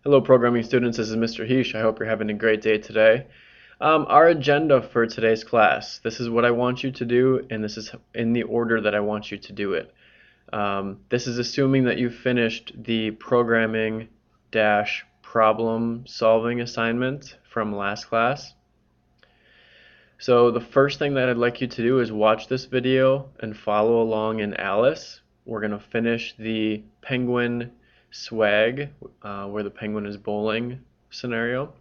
Hello programming students, this is Mr. Heesh. I hope you're having a great day today. Our agenda for today's class, this is what I want you to do, and this is in the order that I want you to do it. This is assuming that you've finished the programming problem solving assignment from last class. So the first thing that I'd like you to do is watch this video and follow along in Alice. We're going to finish the penguin swag, where the penguin is bowling scenario.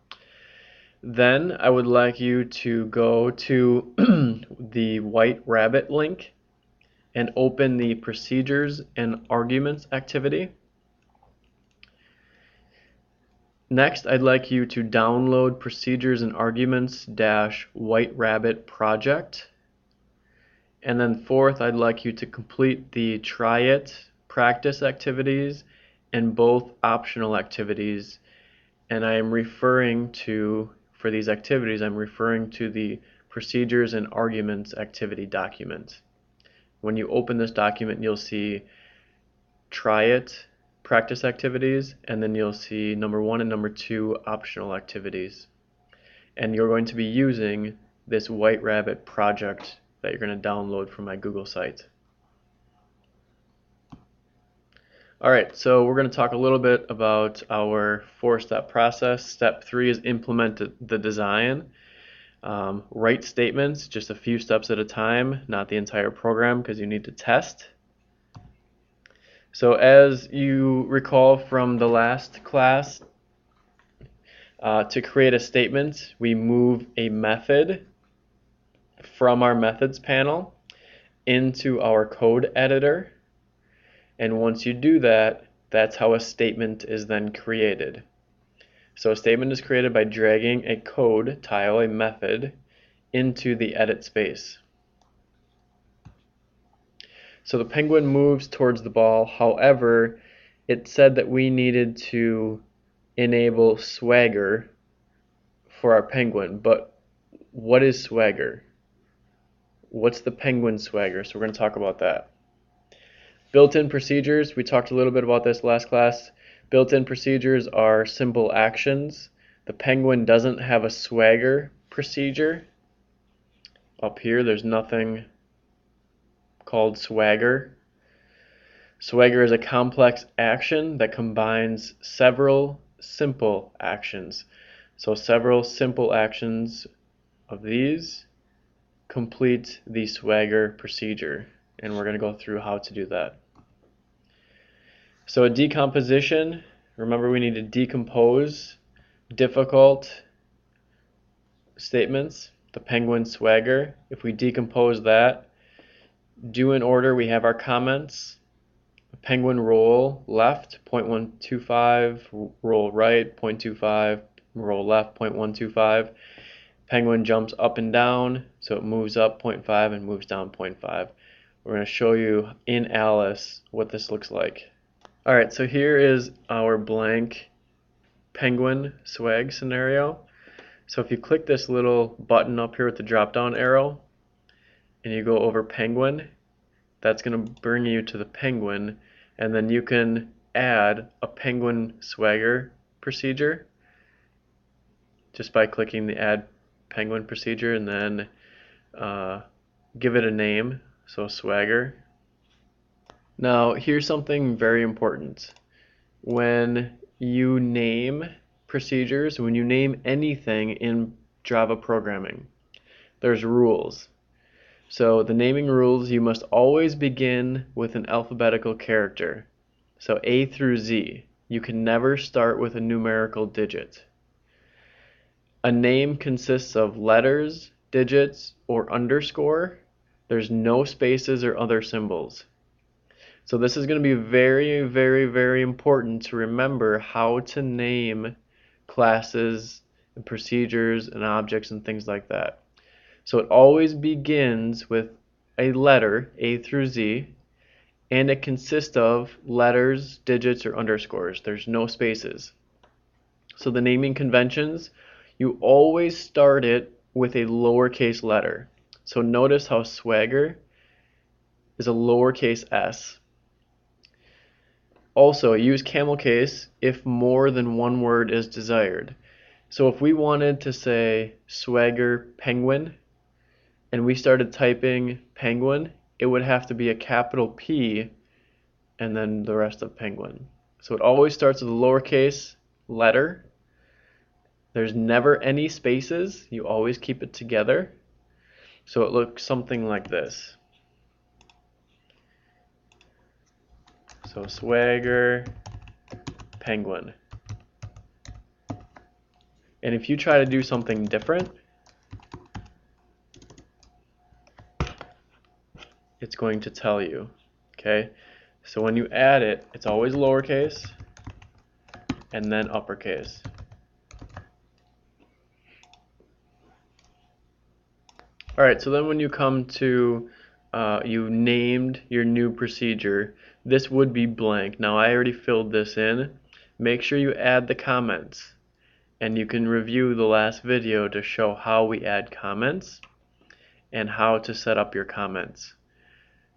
Then I would like you to go to the White Rabbit link and open the Procedures and Arguments activity. Next, I'd like you to download Procedures and Arguments White Rabbit project. And then fourth, I'd like you to complete the Try It practice activities and both optional activities. And I am referring to, for these activities, I'm referring to the Procedures and Arguments activity document. When you open this document, you'll see Try It practice activities, and then you'll see number 1 and number 2 optional activities. And you're going to be using this White Rabbit project that you're going to download from my Google site. Alright, so we're going to talk a little bit about our 4-step process. Step 3 is implement the design. Write statements, just a few steps at a time, not the entire program, because you need to test. So as you recall from the last class, to create a statement, we move a method from our methods panel into our code editor. And once you do that, that's how a statement is then created. So a statement is created by dragging a code tile, a method, into the edit space. So the penguin moves towards the ball. However, it said that we needed to enable swagger for our penguin. But what is swagger? What's the penguin swagger? So we're going to talk about that. Built-in procedures, we talked a little bit about this last class. Built-in procedures are simple actions. The penguin doesn't have a swagger procedure. Up here, there's nothing called swagger. Swagger is a complex action that combines several simple actions. So several simple actions of these complete the swagger procedure, and we're going to go through how to do that. So a decomposition, remember we need to decompose difficult statements, the penguin swagger. If we decompose that, do in order, we have our comments. Penguin roll left, 0.125, roll right, 0.25, roll left, 0.125. Penguin jumps up and down, so it moves up 0.5 and moves down 0.5. We're going to show you in Alice what this looks like. Alright, so here is our blank penguin swag scenario. So if you click this little button up here with the drop down arrow and you go over penguin, that's going to bring you to the penguin, and then you can add a penguin swagger procedure just by clicking the add penguin procedure and then give it a name, so swagger. Now here's something very important. When you name procedures, when you name anything in Java programming, there's rules. So the naming rules, you must always begin with an alphabetical character. So A through Z. You can never start with a numerical digit. A name consists of letters, digits, or underscore. There's no spaces or other symbols. So this is going to be very, very, very important to remember how to name classes and procedures and objects and things like that. So it always begins with a letter, A through Z, and it consists of letters, digits, or underscores. There's no spaces. So the naming conventions, you always start it with a lowercase letter. So notice how swagger is a lowercase s. Also, use camel case if more than one word is desired. So if we wanted to say Swagger Penguin and we started typing penguin, it would have to be a capital P and then the rest of penguin. So it always starts with a lowercase letter. There's never any spaces. You always keep it together. So it looks something like this. So Swagger Penguin. And if you try to do something different, it's going to tell you. Okay? So when you add it, it's always lowercase and then uppercase. Alright, so then when you come to you named your new procedure, this would be blank. Now I already filled this in. Make sure you add the comments, and you can review the last video to show how we add comments and how to set up your comments.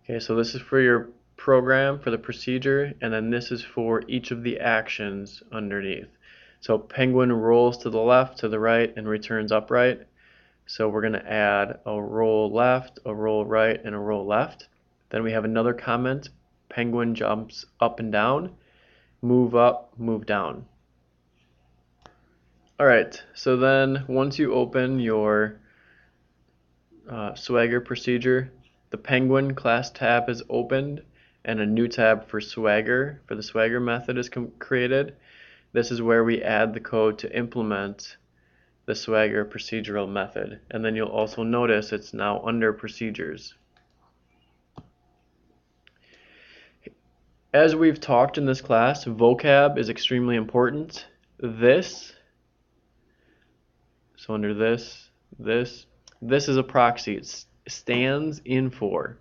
Okay, so this is for your program, for the procedure, and then this is for each of the actions underneath. So penguin rolls to the left, to the right, and returns upright. So we're going to add a roll left, a roll right, and a roll left. Then we have another comment, penguin jumps up and down, move up, move down. Alright, so then once you open your Swagger procedure, the penguin class tab is opened and a new tab for Swagger, for the Swagger method is created. This is where we add the code to implement the Swagger procedural method, and then you'll also notice it's now under procedures. As we've talked in this class, vocab is extremely important. This, so under this is a proxy. It stands in for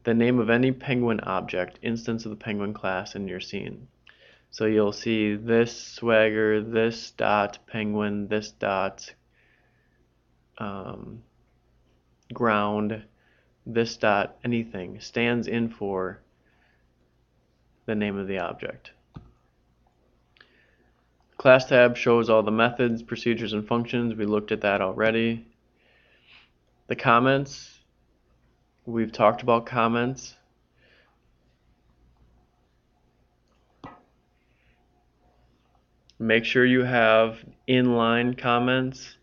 the name of any penguin object, instance of the penguin class in your scene. So you'll see this Swagger, this dot penguin, this dot ground, this dot anything stands in for the name of the object. Class tab shows all the methods, procedures, and functions. We looked at that already. The comments, we've talked about comments. Make sure you have inline comments.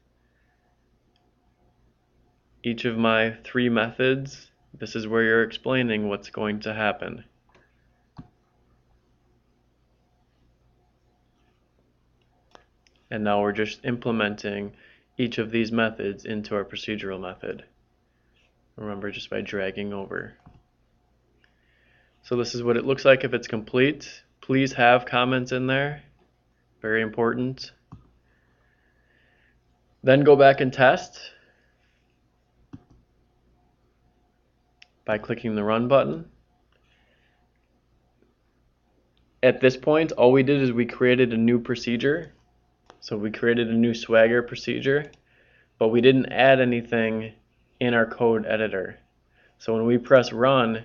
Each of my 3 methods, this is where you're explaining what's going to happen. And now we're just implementing each of these methods into our procedural method. Remember, just by dragging over. So this is what it looks like if it's complete. Please have comments in there. Very important. Then go back and test by clicking the Run button. At this point, all we did is we created a new procedure. So we created a new Swagger procedure, but we didn't add anything in our code editor. So when we press Run,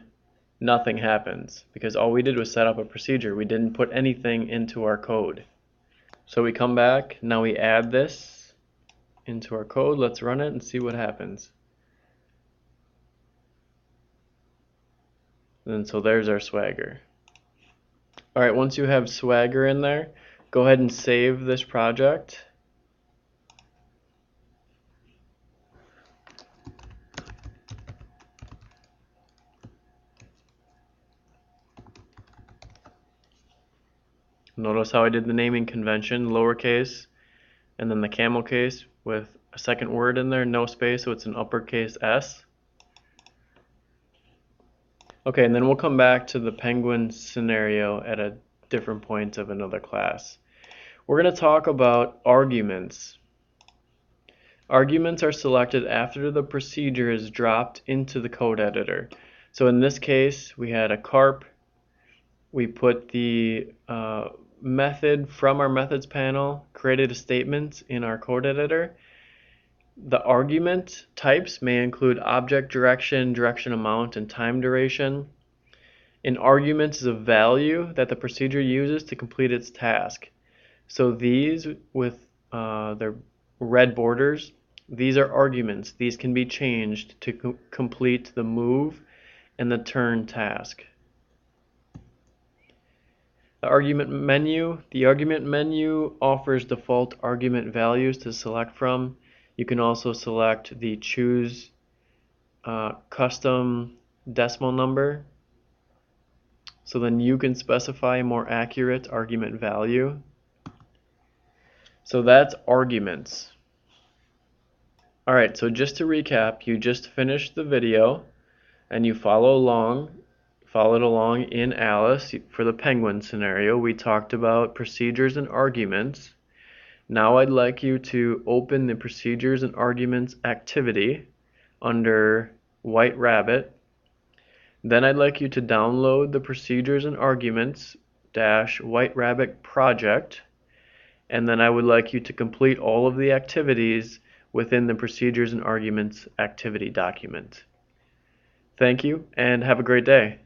nothing happens because all we did was set up a procedure. We didn't put anything into our code. So we come back, now we add this into our code. Let's run it and see what happens. And so there's our Swagger. Alright, once you have Swagger in there, go ahead and save this project. Notice how I did the naming convention, lowercase, and then the camel case with a second word in there, no space, so it's an uppercase S. Okay, and then we'll come back to the penguin scenario at a different point of another class. We're going to talk about arguments. Arguments are selected after the procedure is dropped into the code editor. So in this case, we had a carp. We put the method from our methods panel, created a statement in our code editor. The argument types may include object direction, direction amount, and time duration. An argument is a value that the procedure uses to complete its task. So these with their red borders, these are arguments. These can be changed to complete the move and the turn task. The argument menu offers default argument values to select from. You can also select the choose custom decimal number. So then you can specify a more accurate argument value. So that's arguments. Alright, so just to recap, you just finished the video and you followed along in Alice for the penguin scenario. We talked about procedures and arguments. Now I'd like you to open the procedures and arguments activity under White Rabbit. Then I'd like you to download the procedures and arguments White Rabbit project, and then I would like you to complete all of the activities within the procedures and arguments activity document. Thank you and have a great day.